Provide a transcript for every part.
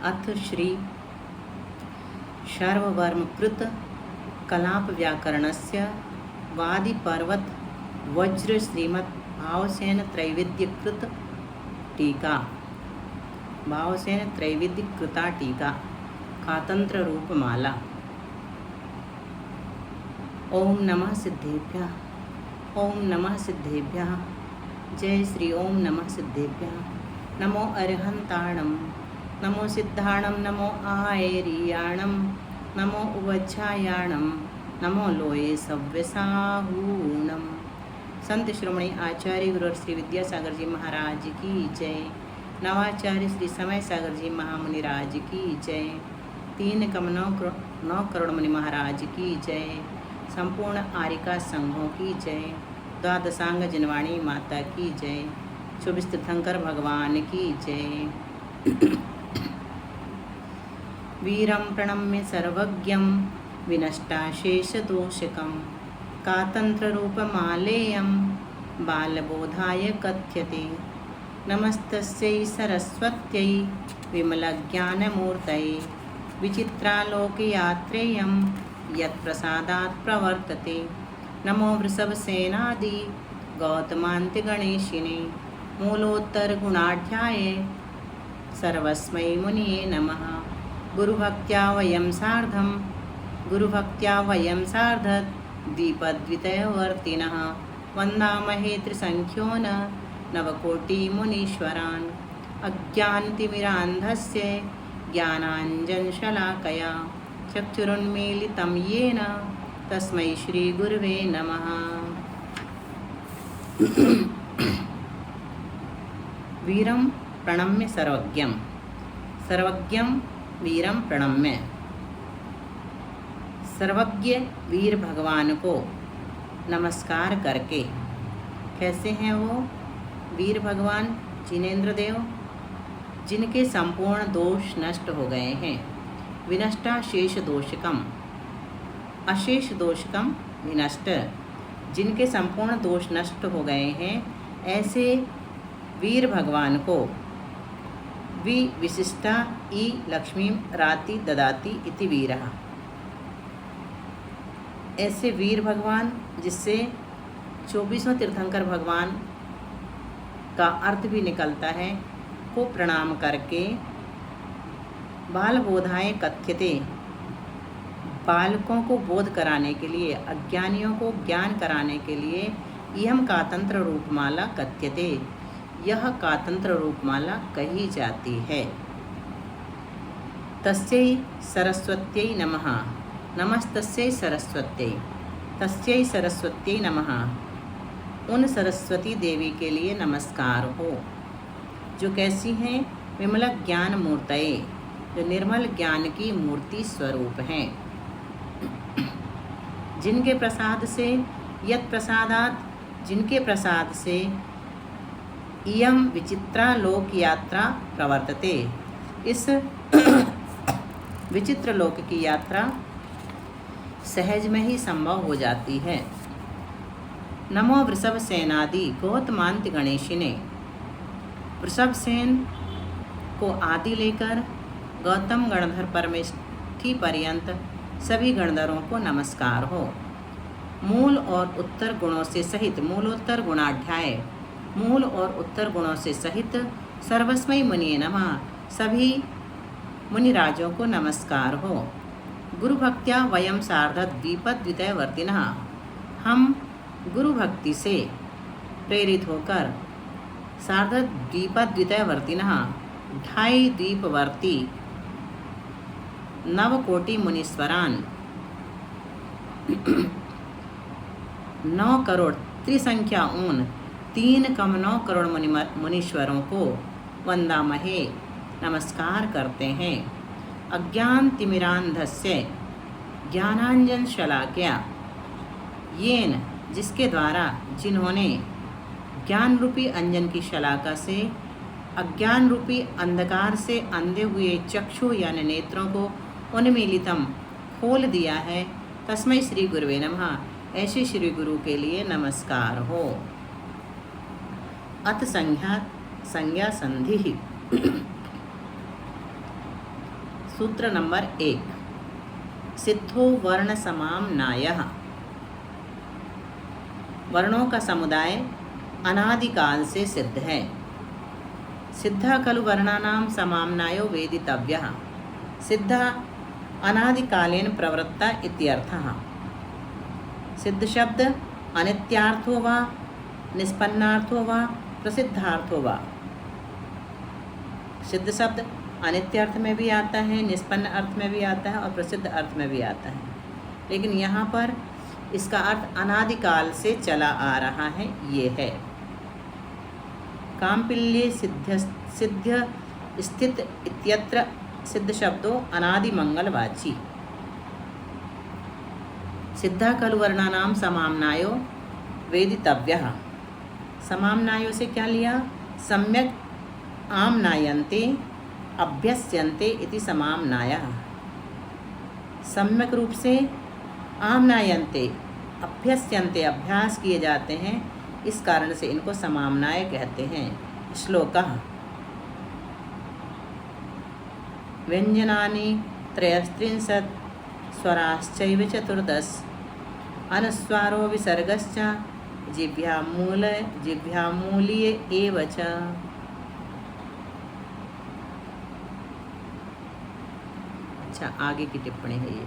अथ श्री शर्ववर्मकृत कलाप व्याकरणस्य वादिपर्वत वज्र श्रीमद् भावसेन त्रैविध्यकृत टीका भावसेन त्रैविध्यकृता टीका कातंत्र रूपमाला। ओम नमः सिद्धेभ्यः ओम नमः सिद्धेभ्यः जय श्री ओम नमः सिद्धेभ्यः। नमो अरहंताणं नमो सिद्धाणं नमो आयरियाणं नमो उवच्छायाणं नमो लोये सव्यसाहूणं। संत श्रोमणी आचार्य गुरु श्री विद्यासागर जी महाराज की जय। नवाचार्य श्री समय सागर जी महामुनिराज की जय। 3 करोड़ मुनि महाराज की जय। संपूर्ण आरिका संघों की जय। द्वादशांग जनवाणी माता की जय। 24 तीर्थंकर भगवान की जय। वीरं प्रणम्य सर्वज्ञं विनष्टाशेषदोषकं कातन्त्ररूपमालेयं बालबोधाय कथ्यते। नमस्तस्यै सरस्वत्यै विमलज्ञानमूर्तये विचित्रालोकयात्रेयं यत्प्रसादात् प्रवर्तते। नमो वृषभसेनादि गौतमान्त्यगणेशिने मूलोत्तरगुणाढ्याये सर्वस्मै मुनिये नमः। गुरुभक्त्या वयं सार्धं द्विपद्वितयवर्तिनः वन्दामहे त्रिसङ्ख्योन नवकोटिमुनीश्वरान्। अज्ञानतिमिरान्धस्य ज्ञानाञ्जनशलाकया चक्षुरुन्मीलितं येन तस्मै श्रीगुरुवे नमः। वीरं प्रणम्य सर्वज्ञं वीरम प्रणम्य। सर्वज्ञ वीर भगवान को नमस्कार करके। कैसे हैं वो वीर भगवान जिनेन्द्र देव? जिनके संपूर्ण दोष नष्ट हो गए हैं। विनष्टा शेष दोषकम अशेष दोषकम विनष्ट, जिनके संपूर्ण दोष नष्ट हो गए हैं, ऐसे वीर भगवान को विशिष्टा ई लक्ष्मी राति ददाती इति वीरः। ऐसे वीर भगवान जिससे 24 तीर्थंकर भगवान का अर्थ भी निकलता है, को प्रणाम करके बाल बोधाय कथ्यते, बालकों को बोध कराने के लिए, अज्ञानियों को ज्ञान कराने के लिए इयं कातंत्र रूपमाला कथ्यते, यह कातंत्र रूपमाला कही जाती है। तस्यै सरस्वत्यै नमः। नमस्तस्यै सरस्वत्यै। तस्यै सरस्वत्यै नमः। उन सरस्वती देवी के लिए नमस्कार हो जो कैसी हैं? विमल ज्ञान मूर्तये, जो निर्मल ज्ञान की मूर्ति स्वरूप हैं। जिनके प्रसाद से यत् प्रसादात्, जिनके प्रसाद से इयं विचित्रा लोक यात्रा प्रवर्तते, इस विचित्र लोक की यात्रा सहज में ही संभव हो जाती है। नमो वृषभ सेनादि गौतमान्त्य गणेशिने। वृषभ सेन को आदि लेकर गौतम गणधर परमेष्ठी पर्यंत सभी गणधरों को नमस्कार हो। मूल और उत्तर गुणों से सहित मूलोत्तर गुणाढ्याय, मूल और उत्तर गुणों से सहित सर्वस्मै मुनिये नमः, सभी मुनिराजों को नमस्कार हो। गुरु भक्त्या वयं सार्धद्विपद्वितयवर्तिनः, हम गुरु भक्ति से प्रेरित होकर सार्धद्विपद्वितयवर्तिनः 2.5 द्वीपवर्ती नवकोटि मुनीश्वरान 9 करोड़ त्रिसंख्या 3 करोड़ मुनीश्वरों को वंदामहे नमस्कार करते हैं। अज्ञान तिमिरांधस्य ज्ञानांजन शलाकया, येन जिसके द्वारा, जिन्होंने ज्ञान रूपी अंजन की शलाका से अज्ञान रूपी अंधकार से अंधे हुए चक्षु यानी नेत्रों को उन्मीलितम खोल दिया है। तस्मै श्री गुरुवे नमः, ऐसे श्री गुरु के लिए नमस्कार हो। अथ संज्ञा संधि सूत्र नंबर 1, सिद्धो वर्ण समाम्नायः। वर्णों का समुदाय अनादिकाल से सिद्ध है। सिद्धा खलु वर्णानां समाम्नायो वेदितव्यः। सिद्धा अनादिकालेन प्रवृत्ता इत्यर्थः। सिद्ध शब्द अनित्यार्थो वा निष्पन्नार्थो वा प्रसिद्धार्थो वा। सिद्ध शब्द अनित्य अर्थ में भी आता है, निष्पन्न अर्थ में भी आता है और प्रसिद्ध अर्थ में भी आता है, लेकिन यहाँ पर इसका अर्थ अनादिकाल से चला आ रहा है, ये है। काम्पिल्ये सिद्ध स्थित इत्यत्र सिद्ध शब्दों अनादिमंगलवाची। सिद्धा खलु वर्णानां समाम्नायो वेदितव्यः। समाम्नायो से क्या लिया? सम्यक आम्नायन्ते अभ्यस्यन्ते इति समाम्नायः। सम्यक रूप से आम्नायन्ते अभ्यस्यन्ते अभ्यास किए जाते हैं, इस कारण से इनको समाम्नाय कहते हैं। श्लोकः व्यंजनानि त्रयस्त्रिंशत् स्वराश्चैव 14 अनुस्वारो विसर्गश्च जिह्वामूलीये एव च। अच्छा, आगे की टिप्पणी है ये।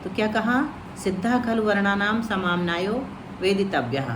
तो क्या कहा? सिद्धा खलु वर्णानां समाम्नायो वेदितव्यः।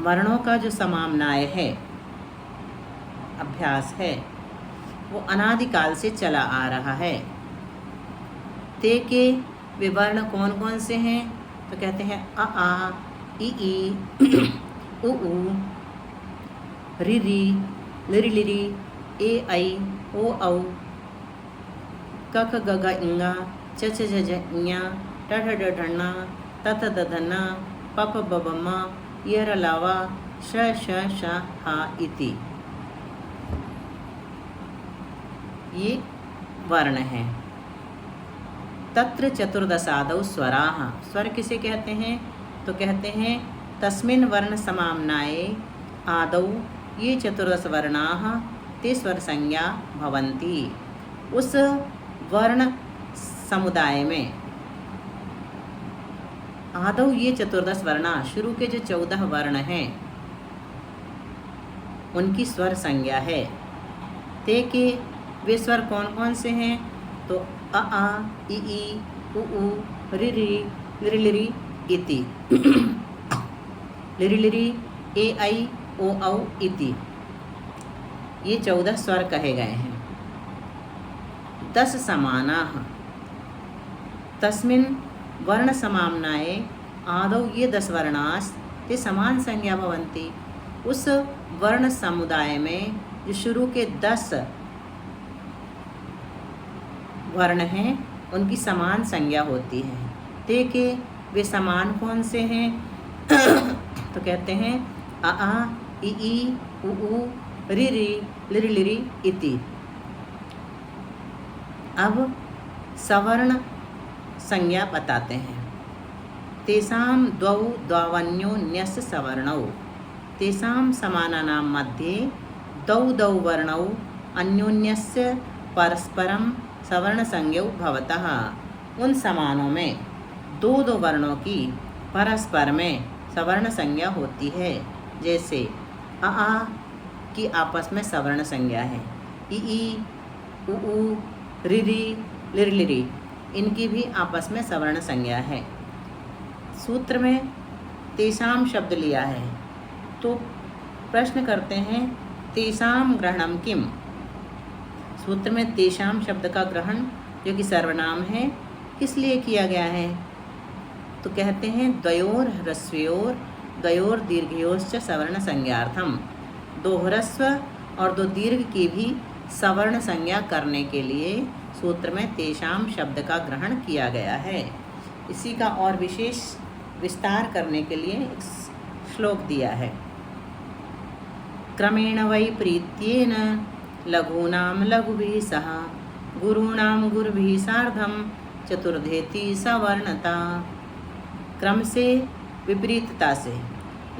वर्णों का जो समाम्नाय है, अभ्यास है, वो अनादिकाल से चला आ रहा है। ते के वे वर्ण कौन कौन से हैं? तो कहते हैं अ आ, ई उ ऊ, रि री, लिरि लिरि, ए ऐ, ओ औ, क ख ग घ ङ, च छ ज झ ञ, ट ठ ड ढ ण, त थ द ध न, प फ ब भ म, य र ल व, श श श ह इति। ये वर्ण हैं। तत्र 14 स्वराः। स्वर किसे कहते हैं? तो कहते हैं तस्मिन् वर्ण समाम्नाये आदौ ये 14 वर्णाः ते स्वर संज्ञा भवन्ति। उस वर्ण समुदाय में आदौ ये 14 वर्णा, शुरू के जो 14 वर्ण हैं उनकी स्वर संज्ञा है। ते के वे स्वर कौन कौन से हैं? तो अ आ, ई उ ऊ, रि री, लिरि लिरि इति। लिरि लिरि, ए ऐ, ओ औ इति। ये 14 स्वर कहे गए हैं। 10 समानाः। तस्मिन् वर्ण समाम्नाये आदौ ये 10 वर्णास् ते समान संज्ञा भवन्ति। उस वर्ण समुदाय में जो शुरू के 10 वर्ण हैं उनकी समान संज्ञा होती है। ते के वे समान कौन से हैं? तो कहते हैं अ आ, ई उ ऊ, रि री, लिरि लिरि इति। अब सवर्ण संज्ञा बताते हैं। तेषां द्वौ द्वावन्यो न्यस्य सवर्णौ। तेषां समानानां मध्ये द्वौ वर्णौ अन्योन्यस्य परस्परं सवर्ण संज्ञौ भवतः। उन समानों में 2 वर्णों की परस्पर में सवर्ण संज्ञा होती है। जैसे अ आ की आपस में सवर्ण संज्ञा है, ई उ ऊ, रि री, लिरि लिरि, इनकी भी आपस में सवर्ण संज्ञा है। सूत्र में तेषां शब्द लिया है, तो प्रश्न करते हैं तेषां ग्रहणम किम। सूत्र में तेषां शब्द का ग्रहण, जो कि सर्वनाम है, किस लिए किया गया है? तो कहते हैं द्वयोर ह्रस्वयोर द्वयोर दीर्घयोश्च सवर्ण संज्ञार्थम। 2 ह्रस्व और 2 दीर्घ की भी सवर्ण संज्ञा करने के लिए सूत्र में तेषां शब्द का ग्रहण किया गया है। इसी का और विशेष विस्तार करने के लिए एक श्लोक दिया है। क्रमेण वै प्रीत्येन लघूनां लघुभिः सह गुरूणां गुरुभिः सार्धं चतुर्धेति सवर्णता। क्रम से, विपरीतता से,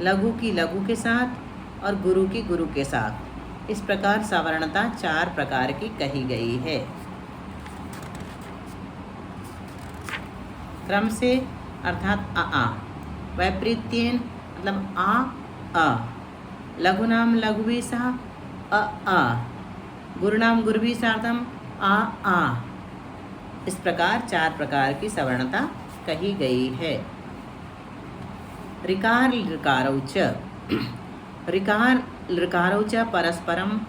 लघु की लघु के साथ और गुरु की गुरु के साथ इस प्रकार सवर्णता 4 प्रकार की कही गई है। क्रम से अर्थात आ। वैपरीत्येन मतलब आ। लघुनाम लघुवी सह अ। गुरुनाम गुरुवी सार्थम आ। इस प्रकार 4 प्रकार की सवर्णता कही गई है। ऋकार लृकारौ च। ऋकार लृकारौ च परस्परम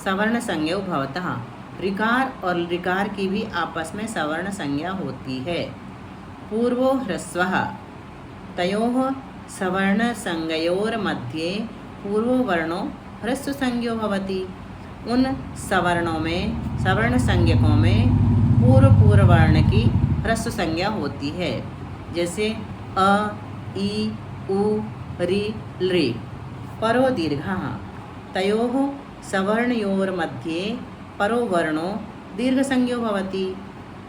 सवर्ण संज्ञौ भवतः। ऋकार और लृकार की भी आपस में सवर्ण संज्ञा होती है। पूर्वो ह्रस्वः तयोः सवर्ण संज्ञयोर्मध्ये पूर्वो वर्णो ह्रस्व संज्ञो भवति। उन सवर्णों में सवर्ण संज्ञकों में पूर्व वर्ण की ह्रस्व संज्ञा होती है। जैसे अ, ई, उ, रि, लृ। परो दीर्घः तयोः सवर्णयोर्मध्ये परो वर्णो दीर्घसंज्ञो भवति।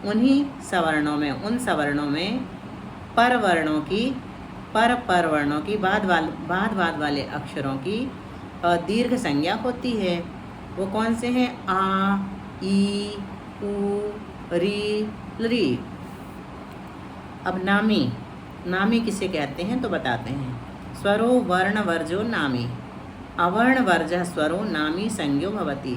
उन सवर्णों में पर वर्णों की बाद वाले अक्षरों की दीर्घ संज्ञा होती है। वो कौन से हैं? आ, ई, उ, रि, लृ। अब नामी किसे कहते हैं तो बताते हैं। स्वरो वर्ण वर्जो नामी। अवर्ण वर्जः स्वरो नामी संज्ञो भवति।